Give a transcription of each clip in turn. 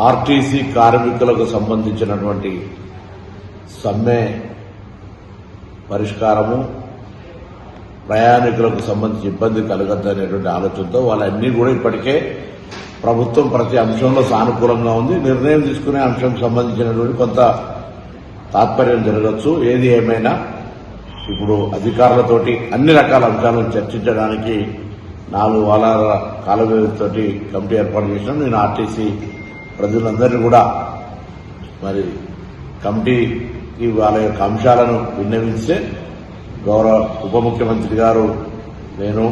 RTC కార్మికులకు సంబంధించినటువంటి సమ్మె పరిష్కారము, ప్రయాణికులకు సంబంధించి ఇబ్బంది కలగద్దనేటువంటి ఆలోచనతో వాళ్ళన్నీ కూడా ఇప్పటికే ప్రభుత్వం ప్రతి అంశంలో సానుకూలంగా ఉంది. నిర్ణయం తీసుకునే అంశంకు సంబంధించినటువంటి కొంత తాత్పర్యం జరగచ్చు. ఏది ఏమైనా ఇప్పుడు అధికారులతోటి అన్ని రకాల అంశాలను చర్చించడానికి 4 వారాల కాల వ్యవధితోటి కమిటీ ఏర్పాటు చేసినాం. నేను ఆర్టీసీ ప్రజలందరినీ కూడా మరి కమిటీకి వాళ్ళ యొక్క అంశాలను విన్నవిస్తే గౌరవ ఉప ముఖ్యమంత్రి గారు నేను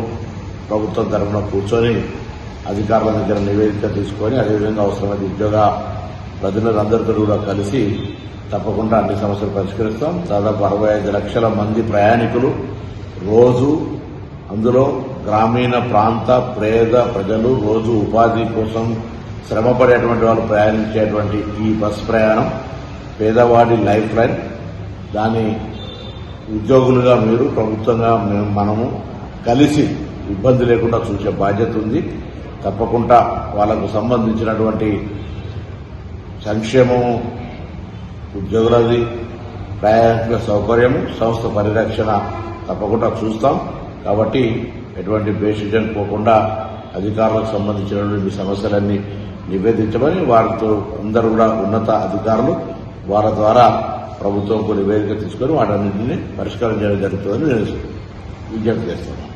ప్రభుత్వం తరఫున కూర్చొని అధికారుల దగ్గర నివేదిక తీసుకొని అదేవిధంగా అవసరమైన ఉద్యోగ ప్రజలందరితో కూడా కలిసి తప్పకుండా అన్ని సమస్యలు పరిష్కరిస్తాం. దాదాపు 65 లక్షల మంది ప్రయాణికులు రోజు, అందులో గ్రామీణ ప్రాంత పేద ప్రజలు రోజు ఉపాధి కోసం శ్రమపడేటువంటి వాళ్ళు ప్రయాణించేటువంటి ఈ బస్ ప్రయాణం పేదవాడి లైఫ్ లైన్. దాని ఉద్యోగులుగా మీరు, ప్రభుత్వంగా మనము కలిసి ఇబ్బంది లేకుండా చూసే బాధ్యత ఉంది. తప్పకుండా వాళ్లకు సంబంధించినటువంటి సంక్షేమము, ఉద్యోగులది, ప్రయాణికుల సౌకర్యము, సంస్థ పరిరక్షణ తప్పకుండా చూస్తాం. కాబట్టి ఎటువంటి బేసిజన్ పోకుండా అధికారులకు సంబంధించినటువంటి సమస్యలన్నీ నివేదించమని వారితో అందరూ కూడా ఉన్నత అధికారులు వారి ద్వారా ప్రభుత్వంకు నివేదిక తీసుకొని వాటన్నింటినీ పరిష్కారం చేయడం జరుగుతుందని నేను విజ్ఞప్తి చేస్తున్నాను.